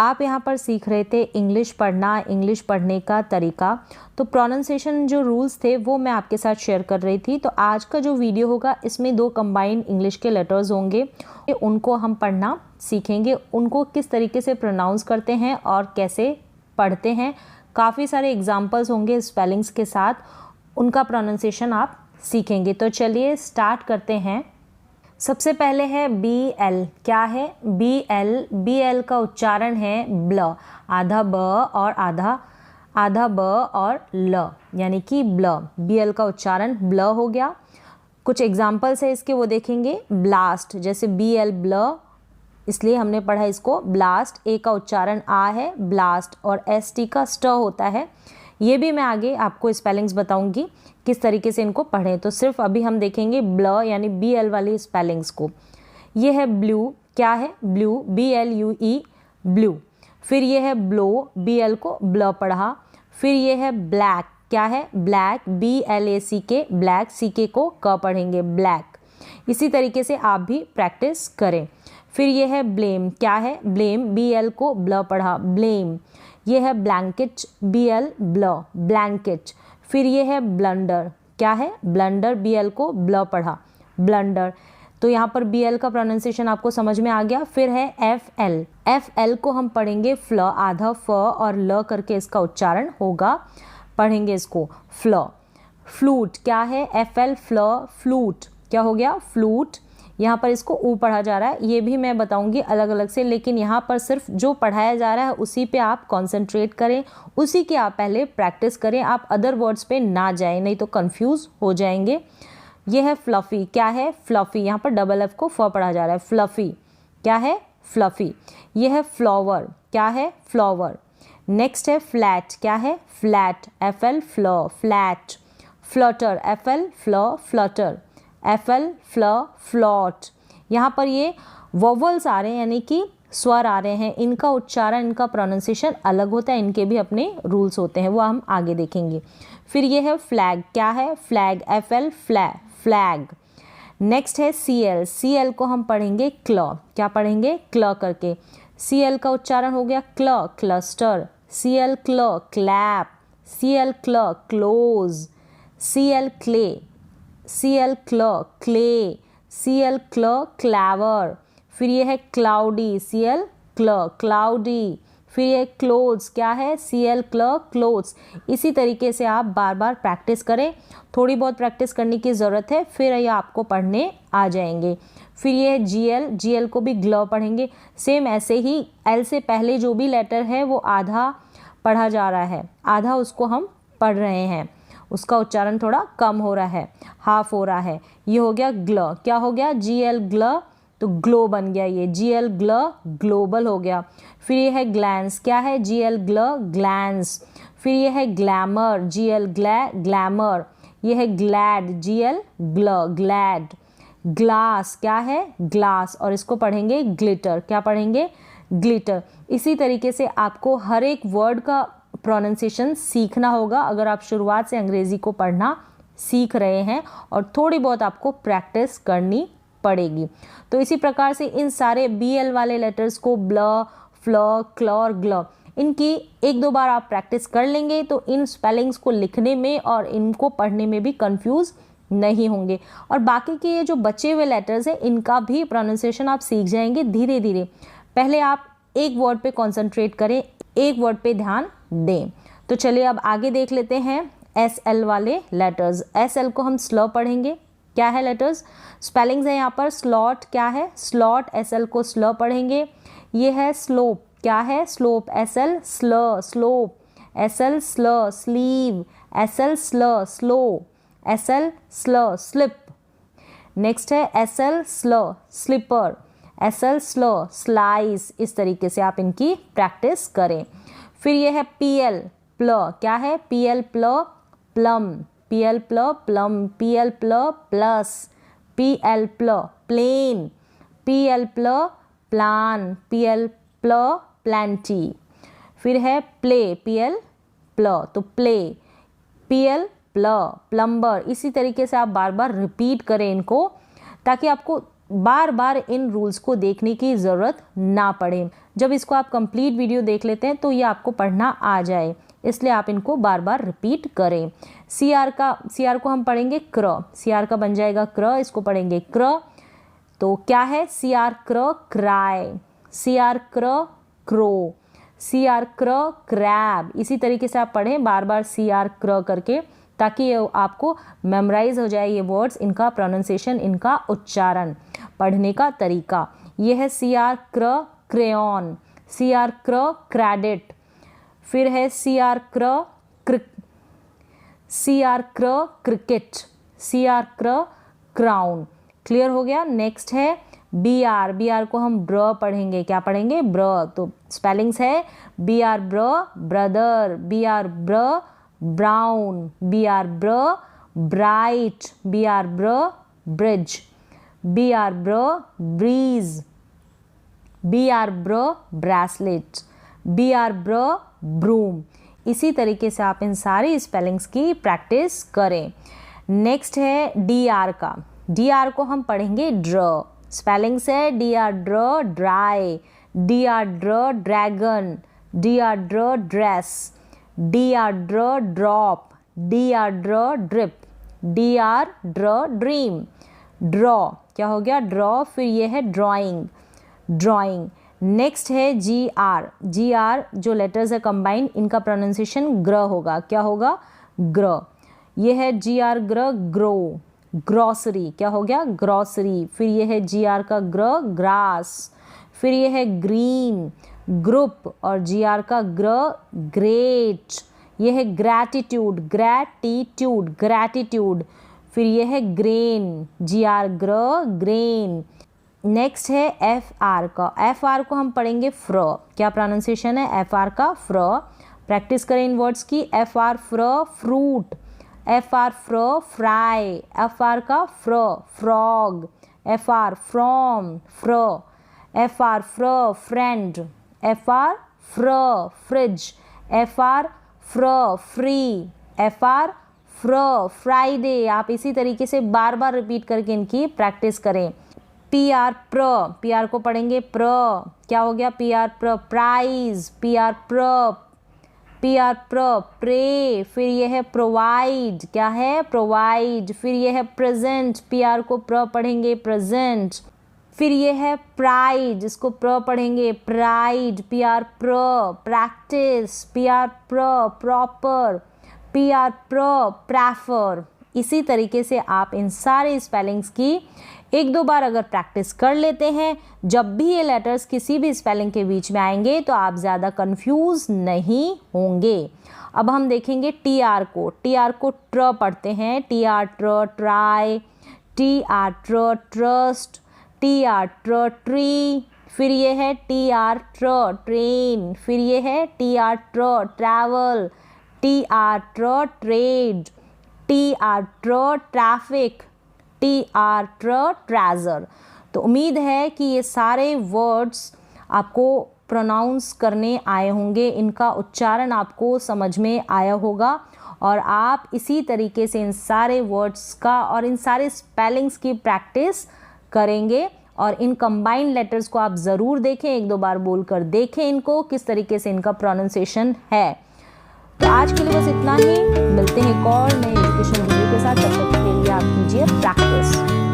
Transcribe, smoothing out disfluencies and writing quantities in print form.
आप यहाँ पर सीख रहे थे इंग्लिश पढ़ना, इंग्लिश पढ़ने का तरीका। तो प्रोनाउंसिएशन जो रूल्स थे वो मैं आपके साथ शेयर कर रही थी। तो आज का जो वीडियो होगा इसमें 2 कंबाइंड इंग्लिश के लेटर्स होंगे, उनको हम पढ़ना सीखेंगे, उनको किस तरीके से प्रोनाउंस करते हैं और कैसे पढ़ते हैं। काफ़ी सारे एग्जाम्पल्स होंगे स्पेलिंग्स के साथ, उनका प्रोनाउंसिएशन आप सीखेंगे। तो चलिए स्टार्ट करते हैं। सबसे पहले है BL। क्या है BL? BL का उच्चारण है ब्ल, आधा ब और आधा ब और ल, यानी कि ब्ल। BL का उच्चारण ब्ल हो गया। कुछ एग्जाम्पल्स है इसके, वो देखेंगे। ब्लास्ट, जैसे BL ब्ल, इसलिए हमने पढ़ा इसको ब्लास्ट। ए का उच्चारण आ है, ब्लास्ट, और ST का स्ट होता है। ये भी मैं आगे आपको स्पेलिंग्स बताऊंगी किस तरीके से इनको पढ़ें। तो सिर्फ अभी हम देखेंगे ब्ल यानी BL वाली स्पेलिंग्स को। ये है ब्लू। क्या है ब्लू? BLUE, blue. फिर ये है ब्लो, BL को ब्ल पढ़ा। फिर ये है ब्लैक। क्या है ब्लैक? BLACK, ब्लैक, CK को क पढ़ेंगे, ब्लैक। इसी तरीके से आप भी प्रैक्टिस करें। फिर ये है ब्लेम। क्या है ब्लेम? BL को ब्ल पढ़ा, ब्लेम। ये है ब्लैंकेट, BL ब्ल, ब्लैंकेट। फिर ये है ब्लंडर। क्या है ब्लंडर? BL को ब्ल पढ़ा, ब्लंडर। तो यहाँ पर BL का प्रोनाउंसिएशन आपको समझ में आ गया। फिर है FL। FL को हम पढ़ेंगे फ्ल, आधा फ और ल करके इसका उच्चारण होगा, पढ़ेंगे इसको फ्ल। फ्लूट। क्या है FL फ्ल, फ्लूट। क्या हो गया? फ्लूट। यहाँ पर इसको ऊ पढ़ा जा रहा है, ये भी मैं बताऊंगी अलग अलग से, लेकिन यहाँ पर सिर्फ जो पढ़ाया जा रहा है उसी पे आप कंसंट्रेट करें, उसी की आप पहले प्रैक्टिस करें। आप अदर वर्ड्स पे ना जाएं, नहीं तो कंफ्यूज हो जाएंगे। ये है फ्लफ़ी। क्या है फ्लफ़ी? यहाँ पर डबल F को फ पढ़ा जा रहा है, फ्लफ़ी। क्या है फ्लफ़ी। ये है फ्लावर। क्या है फ्लावर। नेक्स्ट है फ्लैट। क्या है फ्लैट, FL फ्ल, फ्लैट। फ्लटर, FL फ्ल, फ्लटर। FL फ्ल, फ्लॉट। यहाँ पर ये वोवल्स आ रहे हैं, यानी कि स्वर आ रहे हैं, इनका उच्चारण, इनका प्रोनाउंसिएशन अलग होता है, इनके भी अपने रूल्स होते हैं, वो हम आगे देखेंगे। फिर ये है फ्लैग। क्या है फ्लैग? FL flag. नेक्स्ट है CL। CL को हम पढ़ेंगे क्ल। क्या पढ़ेंगे? क्ल करके। CL का उच्चारण हो गया क्ल, क्लस्टर। CL क्ल, क्लैप। CL क्ल, क्लोज। CL क्ले, CL क्ल, क्ले। CL क्ल, क्लैवर। फिर ये है क्लाउडी, CL क्ल, क्लाउडी। फिर ये क्लोथ्स। क्या है CL क्ल, क्लोथ्स। इसी तरीके से आप बार बार प्रैक्टिस करें, थोड़ी बहुत प्रैक्टिस करने की ज़रूरत है, फिर ये आपको पढ़ने आ जाएंगे। फिर ये है GL। GL को भी ग्ल पढ़ेंगे। सेम ऐसे ही L से पहले जो भी लेटर है वो आधा पढ़ा जा रहा है, आधा उसको हम पढ़ रहे हैं, उसका उच्चारण थोड़ा कम हो रहा है, हाफ हो रहा है। ये हो गया ग्ल। क्या हो गया? GL ग्ल, तो ग्लो बन गया ये, GL ग्ल, ग्लोबल हो गया। फिर ये है ग्लैंस। क्या है GL ग्ल, ग्लैंस। फिर ये है ग्लैमर, GL ग्लैमर। ये है ग्लैड, GL ग्ल, ग्लैड। ग्लास। क्या है ग्लास, और इसको पढ़ेंगे ग्लिटर। क्या पढ़ेंगे? ग्लिटर। इसी तरीके से आपको हर एक वर्ड का प्रोनाउंसिएशन सीखना होगा अगर आप शुरुआत से अंग्रेज़ी को पढ़ना सीख रहे हैं, और थोड़ी बहुत आपको प्रैक्टिस करनी पड़ेगी। तो इसी प्रकार से इन सारे BL वाले लेटर्स को ब्ल, फ्ल, क्ल और ग्ल, इनकी 1-2 बार आप प्रैक्टिस कर लेंगे तो इन स्पेलिंग्स को लिखने में और इनको पढ़ने में भी कंफ्यूज नहीं होंगे। और बाकी के ये जो बचे हुए लेटर्स हैं इनका भी प्रोनाउंसिएशन आप सीख जाएंगे धीरे धीरे। पहले आप एक वर्ड पे कॉन्सेंट्रेट करें, एक वर्ड पे ध्यान दें। तो चलिए अब आगे देख लेते हैं SL वाले लेटर्स। SL को हम स्लो पढ़ेंगे। क्या है लेटर्स? स्पेलिंग्स है यहाँ पर। स्लॉट। क्या है स्लॉट? SL को स्लो पढ़ेंगे। ये है स्लोप। क्या है स्लोप? SL स्ल, स्लोप। SL स्ल, स्लीव। SL स्ल, स्लो। SL स्ल, स्लिप। नेक्स्ट है SL स्ल, स्लीपर। SL slow, slice. इस तरीके से आप इनकी प्रैक्टिस करें। फिर ये है PL प्ल। क्या है PL प्ल, प्लम। PL प्ल, प्लम। PL प्ल, प्लस। PL प्ल, प्लेन। PL प्ल, प्लान। PL प्ल, प्लेंटी। फिर है प्ले, PL प्ल, तो प्ले। PL प्ल, प्लम्बर। इसी तरीके से आप बार बार रिपीट करें इनको, ताकि आपको बार बार इन रूल्स को देखने की ज़रूरत ना पड़े। जब इसको आप कंप्लीट वीडियो देख लेते हैं तो ये आपको पढ़ना आ जाए, इसलिए आप इनको बार बार रिपीट करें। सी आर को हम पढ़ेंगे क्र, सी आर का बन जाएगा क्र, इसको पढ़ेंगे क्र। तो क्या है? सी आर क्र क्राई, सी आर क्र क्रो, सी आर क्र क्रैब। इसी तरीके से आप पढ़ें बार बार सी आर क्र करके, ताकि ये आपको मेमोराइज हो जाए ये वर्ड्स, इनका प्रोनाउंसिएशन, इनका उच्चारण, पढ़ने का तरीका। ये है सी आर क्र क्रेयॉन, सी आर क्र क्रेडिट, फिर है सी आर क्र क्रिकेट, सी आर क्र क्राउन। क्लियर हो गया? नेक्स्ट है बी आर, बी आर को हम ब्र पढ़ेंगे। क्या पढ़ेंगे? ब्र। तो स्पेलिंग्स है बी आर ब्र ब्रदर, बी आर ब्र ब्राउन, बी आर ब्र ब्राइट, बी आर ब्र ब्रिज, बी आर ब्र ब्रीज, बी आर ब्र ब्रेसलेट, बी आर ब्र ब्रूम। इसी तरीके से आप इन सारी स्पेलिंग्स की प्रैक्टिस करें। नेक्स्ट है डी आर का, डी आर को हम पढ़ेंगे ड्र। स्पेलिंग्स है डी आर ड्र ड्राई, डी आर ड्र ड्रैगन, डी आर ड्र ड्रेस, डी आर ड्र ड्रॉप, डी आर ड्र ड्रिप, डी आर ड्र ड्रीम। ड्रॉ, क्या हो गया? ड्रॉ। फिर ये है ड्राइंग, ड्राइंग। नेक्स्ट है जी आर, जी आर जो लेटर्स है कंबाइन, इनका प्रोनाउंसिएशन ग्र होगा। क्या होगा? ग्र। ये है जी आर ग्र ग्रो, ग्रॉसरी। क्या हो गया? ग्रॉसरी। फिर ये है जी आर का ग्र ग्रास, फिर ये है ग्रीन ग्रुप, और जी आर का ग्र ग्रेट। ये है ग्रैटिट्यूड, ग्रैटिट्यूड, ग्रैटिट्यूड। फिर ये है ग्रेन, जी आर ग्र ग्रेन। नेक्स्ट है एफ आर का, एफ आर को हम पढ़ेंगे फ्र। क्या प्रोनाउंसिएशन है एफ आर का? फ्र। प्रैक्टिस करें इन वर्ड्स की। एफ आर फ्र फ्रूट, एफ आर फ्र फ्राई, एफ आर का फ्र फ्रॉग, एफ आर फ्रॉम फ्र, एफ आर फ्र फ्रेंड, एफ आर फ्र फ्रिज, एफ आर फ्र फ्री, एफ आर फ्र फ्राइडे। आप इसी तरीके से बार बार रिपीट करके इनकी प्रैक्टिस करें। पी आर प्र, पी आर को पढ़ेंगे प्र। क्या हो गया? पी आर प्र प्राइज, पी आर प्र, पी आर प्र प्रे। फिर ये है प्रोवाइड, क्या है? प्रोवाइड। फिर ये है प्रेजेंट, पी आर को प्र पढ़ेंगे प्रेजेंट। फिर ये है प्राइड, जिसको प्र पढ़ेंगे प्राइड, पी आर प्र प्रैक्टिस, पी आर प्र प्रॉपर, पी आर प्र प्रेफर। इसी तरीके से आप इन सारे स्पेलिंग्स की एक दो बार अगर प्रैक्टिस कर लेते हैं, जब भी ये लेटर्स किसी भी स्पेलिंग के बीच में आएंगे तो आप ज़्यादा कंफ्यूज नहीं होंगे। अब हम देखेंगे टी आर को, टी आर को ट्र पढ़ते हैं। टी आर ट्र ट्राई, टी आर ट्र ट्रस्ट, टी आर ट्र ट्री। फिर ये है टी आर ट्र ट्रेन, फिर ये है टी आर ट्र ट्रैवल, टी आर ट्र ट्रेड, टी आर ट्र ट्रैफिक, टी आर ट्र ट्रेजर। तो उम्मीद है कि ये सारे वर्ड्स आपको प्रोनाउंस करने आए होंगे, इनका उच्चारण आपको समझ में आया होगा, और आप इसी तरीके से इन सारे वर्ड्स का और इन सारे स्पेलिंग्स की प्रैक्टिस करेंगे। और इन कंबाइंड लेटर्स को आप ज़रूर देखें, एक दो बार बोलकर देखें इनको किस तरीके से इनका प्रोनाउंसिएशन है। तो आज के लिए बस इतना ही, मिलते हैं एक और नए एजुकेशन वीडियो के साथ। तब तक के लिए आप कीजिए प्रैक्टिस।